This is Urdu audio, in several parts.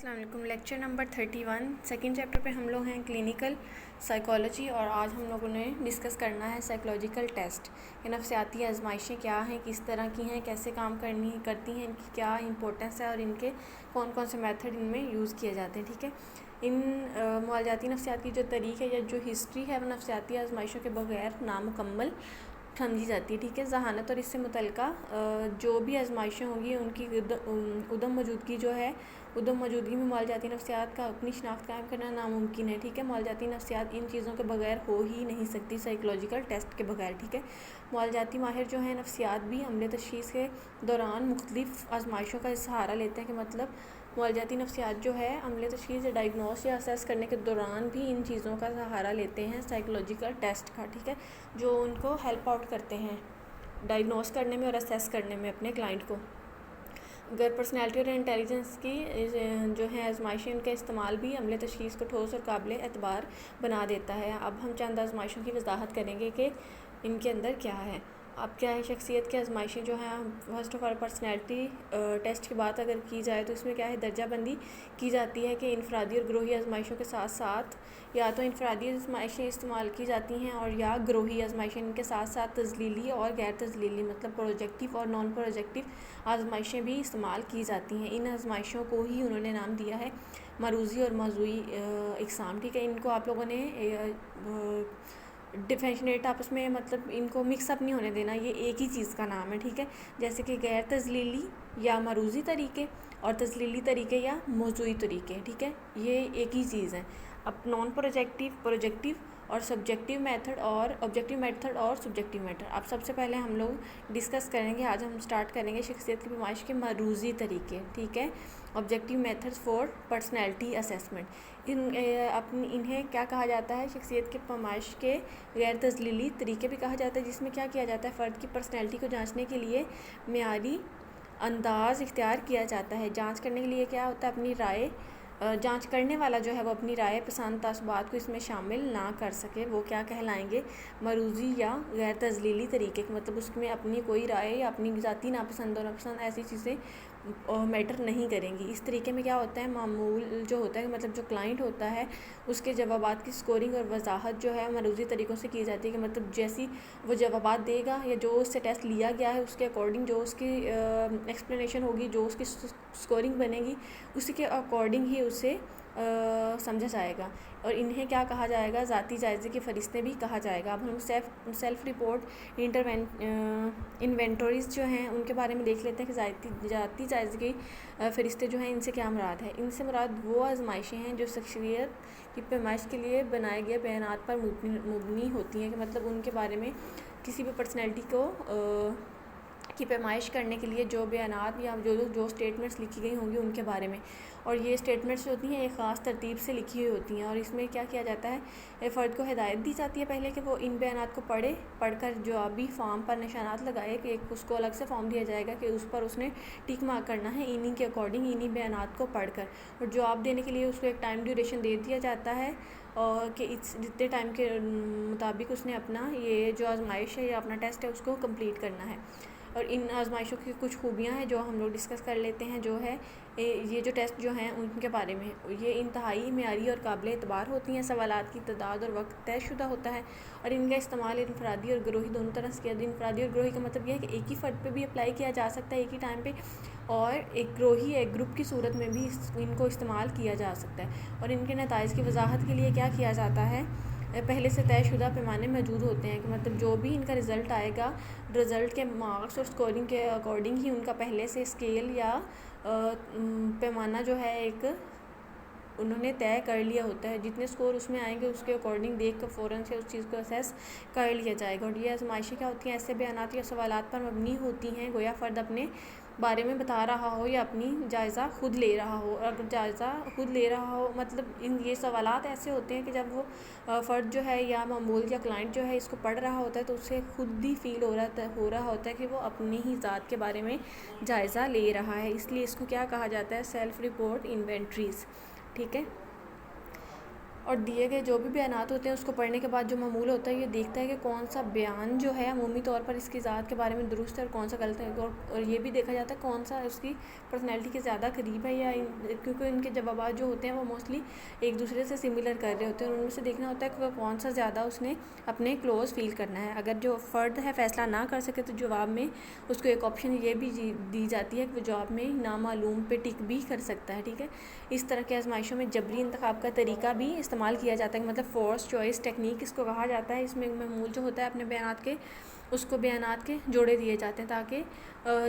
السلام علیکم۔ لیکچر نمبر 31 سیکنڈ چیپٹر پہ ہم لوگ ہیں کلینیکل سائیکالوجی، اور آج ہم لوگوں نے ڈسکس کرنا ہے سائیکولوجیکل ٹیسٹ کہ نفسیاتی آزمائشیں کیا ہیں، کس طرح کی ہیں، کیسے کام کرتی ہیں، ان کی کیا امپورٹنس ہے اور ان کے کون کون سے میتھڈ ان میں یوز کیے جاتے ہیں۔ ٹھیک ہے، ان معالجاتی نفسیات کی جو طریق ہے یا جو ہسٹری ہے وہ نفسیاتی آزمائشوں کے بغیر نامکمل سمجھی جاتی ہے۔ ٹھیک ہے، ذہانت اور اس سے متعلقہ جو بھی آزمائشیں ہوں گی ان کی عدم موجودگی میں معالجاتی نفسیات کا اپنی شناخت قائم کرنا ناممکن ہے۔ ٹھیک ہے، معالجاتی نفسیات ان چیزوں کے بغیر ہو ہی نہیں سکتی، سائیکولوجیکل ٹیسٹ کے بغیر۔ ٹھیک ہے، معالجاتی ماہر جو ہیں نفسیات بھی عمل تشخیص کے دوران مختلف آزمائشوں کا سہارا لیتے ہیں، کہ مطلب معالجاتی نفسیات جو ہے عمل تشخیص یا ڈائگنوس یا اسیس کرنے کے دوران بھی ان چیزوں کا سہارا لیتے ہیں سائیکولوجیکل ٹیسٹ کا۔ ٹھیک ہے، جو ان کو ہیلپ آؤٹ کرتے ہیں ڈائگنوس کرنے میں اور اسیس کرنے میں اپنے کلائنٹ کو۔ اگر پرسنالٹی اور انٹیلیجنس کی جو ہے آزمائشیں، ان کا استعمال بھی عمل تشخیص کو ٹھوس اور قابل اعتبار بنا دیتا ہے۔ اب ہم چند آزمائشوں کی وضاحت کریں گے کہ ان کے اندر کیا ہے۔ اب کیا ہے، شخصیت کی آزمائشیں جو ہیں، first of all personality test کی بات اگر کی جائے تو اس میں کیا ہے، درجہ بندی کی جاتی ہے کہ انفرادی اور گروہی آزمائشوں کے ساتھ ساتھ یا تو انفرادی آزمائشیں استعمال کی جاتی ہیں اور یا گروہی آزمائشیں ان کے ساتھ ساتھ تذلیلی اور غیر تذلیلی مطلب پروجیکٹیو اور نان پروجیکٹیو آزمائشیں بھی استعمال کی جاتی ہیں۔ ان آزمائشوں کو ہی انہوں نے نام دیا ہے مروزی اور موضوعی اقسام۔ ٹھیک ہے، ان کو آپ لوگوں نے ڈیفینیٹ آپس میں مطلب ان کو مکس اپ نہیں ہونے دینا، یہ ایک ہی چیز کا نام ہے۔ ٹھیک ہے، جیسے کہ غیر تذلیلی یا مروزی طریقے اور تذلیلی طریقے یا موضوعی طریقے۔ ٹھیک ہے، یہ ایک ہی چیز ہے۔ اب نان پروجیکٹیو، پروجیکٹیو اور سبجیکٹیو میتھڈ اور آبجیکٹیو میتھڈ اور سبجیکٹیو میتھڈ۔ اب سب سے پہلے ہم لوگ ڈسکس کریں گے، آج ہم سٹارٹ کریں گے شخصیت کی پیمائش کے مروزی طریقے۔ ٹھیک ہے، objective methods for personality assessment. انہیں کیا کہا جاتا ہے، شخصیت کی پیمائش کے غیر تذلیلی طریقے بھی کہا جاتا ہے، جس میں کیا کیا جاتا ہے، فرد کی پرسنالٹی کو جانچنے کے لیے معیاری انداز اختیار کیا جاتا ہے۔ جانچ کرنے کے لیے کیا ہوتا ہے، اپنی رائے جانچ کرنے والا جو ہے وہ اپنی رائے پسند تعصبات کو اس میں شامل نہ کر سکے، وہ کیا کہلائیں گے، مروزی یا غیر تذلیلی طریقے۔ مطلب اس میں اپنی کوئی رائے یا اپنی ذاتی ناپسند اور ناپسند ایسی چیزیں میٹر نہیں کریں گی۔ اس طریقے میں کیا ہوتا ہے، معمول جو ہوتا ہے مطلب جو کلائنٹ ہوتا ہے اس کے جوابات کی سکورنگ اور وضاحت جو ہے مروزی طریقوں سے کی جاتی ہے، کہ مطلب جیسی وہ جوابات دے گا یا جو اس سے ٹیسٹ لیا گیا ہے اس کے اکارڈنگ جو اس کی ایکسپلینیشن ہوگی، جو اس کی سکورنگ بنے گی، اسی کے اکارڈنگ ہی اسے سمجھا جائے گا۔ اور انہیں کیا کہا جائے گا، ذاتی جائزے کے فرشتے بھی کہا جائے گا۔ اب ہم سیلف رپورٹ انوینٹوریز جو ہیں ان کے بارے میں دیکھ لیتے ہیں کہ ذاتی جائزے کے فرشتے جو ہیں ان سے کیا مراد ہے۔ ان سے مراد وہ آزمائشیں ہیں جو شخصیت کی پیمائش کے لیے بنائے گئے بیانات پر مبنی ہوتی ہیں، کہ مطلب ان کے بارے میں کسی بھی پرسنالٹی کی پیمائش کرنے کے لیے جو بیانات یا جو اسٹیٹمنٹس لکھی گئی ہوں گی ان کے بارے میں، اور یہ اسٹیٹمنٹس جو ہوتی ہیں ایک خاص ترتیب سے لکھی ہوئی ہوتی ہیں، اور اس میں کیا کیا جاتا ہے، فرد کو ہدایت دی جاتی ہے پہلے کہ وہ ان بیانات کو پڑھ کر جوابی فارم پر نشانات لگائے، کہ ایک اس کو الگ سے فارم دیا جائے گا کہ اس پر اس نے ٹک مارک کرنا ہے انہی کے اکارڈنگ، انہی بیانات کو پڑھ کر، اور جواب دینے کے لیے اس کو ایک ٹائم ڈیوریشن دے دیا جاتا ہے، اور کہ جتنے ٹائم کے مطابق اس نے اپنا یہ جو آزمائش ہے یا اپنا ٹیسٹ ہے اس کو کمپلیٹ کرنا ہے۔ اور ان آزمائشوں کی کچھ خوبیاں ہیں جو ہم لوگ ڈسکس کر لیتے ہیں، جو ہے یہ جو ٹیسٹ جو ہیں ان کے بارے میں، یہ انتہائی معیاری اور قابل اعتبار ہوتی ہیں، سوالات کی تعداد اور وقت طے شدہ ہوتا ہے، اور ان کا استعمال انفرادی اور گروہی دونوں طرح سے کیا جاتا ہے۔ انفرادی اور گروہی کا مطلب یہ ہے کہ ایک ہی فرد پہ بھی اپلائی کیا جا سکتا ہے ایک ہی ٹائم پہ، اور ایک گروہی ایک گروپ کی صورت میں بھی ان کو استعمال کیا جا سکتا ہے۔ اور ان کے نتائج کی وضاحت کے لیے کیا کیا جاتا ہے، پہلے سے طے شدہ پیمانے موجود ہوتے ہیں، کہ مطلب جو بھی ان کا رزلٹ آئے گا، رزلٹ کے مارکس اور سکورنگ کے اکارڈنگ ہی ان کا پہلے سے اسکیل یا پیمانہ جو ہے ایک انہوں نے طے کر لیا ہوتا ہے، جتنے سکور اس میں آئیں گے اس کے اکارڈنگ دیکھ کر فوراً سے اس چیز کو اسیس کر لیا جائے گا۔ اور یہ آزمائشیں کیا ہوتی ہیں، ایسے بیانات یا سوالات پر مبنی ہوتی ہیں گویا فرد اپنے بارے میں بتا رہا ہو یا اپنی جائزہ خود لے رہا ہو۔ اگر جائزہ خود لے رہا ہو مطلب یہ سوالات ایسے ہوتے ہیں کہ جب وہ فرد جو ہے یا معمول یا کلائنٹ جو ہے اس کو پڑھ رہا ہوتا ہے تو اسے خود ہی فیل ہو رہا ہوتا ہے کہ وہ اپنی ہی ذات کے بارے میں جائزہ لے رہا ہے، اس لیے اس کو کیا کہا جاتا ہے، سیلف رپورٹ انوینٹریز۔ ٹھیک ہے، اور دیے گئے جو بھی بیانات ہوتے ہیں اس کو پڑھنے کے بعد جو معمول ہوتا ہے یہ دیکھتا ہے کہ کون سا بیان جو ہے عمومی طور پر اس کی ذات کے بارے میں درست ہے اور کون سا غلط ہے، اور یہ بھی دیکھا جاتا ہے کون سا اس کی پرسنالٹی کے زیادہ قریب ہے، یا کیونکہ ان کے جوابات جو ہوتے ہیں وہ موسٹلی ایک دوسرے سے سملر کر رہے ہوتے ہیں، اور ان میں سے دیکھنا ہوتا ہے کہ وہ کون سا زیادہ اس نے اپنے کلوز فیل کرنا ہے۔ اگر جو فرد ہے فیصلہ نہ کر سکے تو جواب میں اس کو ایک آپشن یہ بھی دی جاتی ہے کہ وہ جواب میں نامعلوم پہ ٹک بھی کر سکتا ہے، ٹھیک ہے۔ اس طرح کے آزمائشوں میں جبری انتخاب کا طریقہ بھی استعمال کیا جاتا ہے، مطلب فورس چوائس ٹیکنیک اس کو کہا جاتا ہے۔ اس میں معمول جو ہوتا ہے اپنے بیانات کے اس کو بیانات کے جوڑے دیے جاتے ہیں تاکہ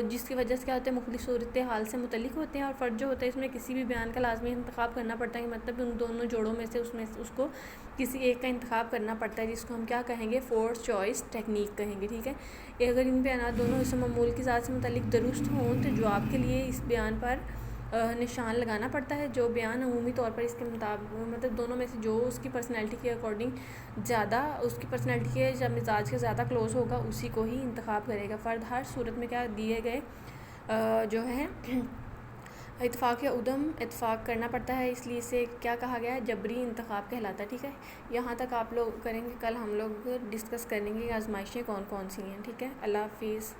جس کی وجہ سے کیا ہوتا ہے مختلف صورتحال سے متعلق ہوتے ہیں، اور فرد جو ہوتا ہے اس میں کسی بھی بیان کا لازمی انتخاب کرنا پڑتا ہے، مطلب ان دونوں جوڑوں میں سے اس کو کسی ایک کا انتخاب کرنا پڑتا ہے، جس کو ہم کیا کہیں گے، فورس چوائس ٹیکنیک کہیں گے، ٹھیک ہے۔ اگر ان بیانات دونوں اس معمول کی ذات سے متعلق درست ہوں تو جواب کے لیے اس بیان پر نشان لگانا پڑتا ہے۔ جو بیان عمومی طور پر اس کے مطابق مطلب دونوں میں سے جو اس کی پرسنالٹی کے اکارڈنگ زیادہ اس کی پرسنالٹی کے یا مزاج کے زیادہ کلوز ہوگا اسی کو ہی انتخاب کرے گا۔ فرد ہر صورت میں کیا دیے گئے جو ہے اتفاق یا عدم اتفاق کرنا پڑتا ہے، اس لیے اسے کیا کہا گیا ہے، جبری انتخاب کہلاتا ہے، ٹھیک ہے۔ یہاں تک آپ لوگ کریں گے، کل ہم لوگ ڈسکس کریں گے آزمائشیں کون کون سی ہیں، ٹھیک ہے۔ اللہ حافظ۔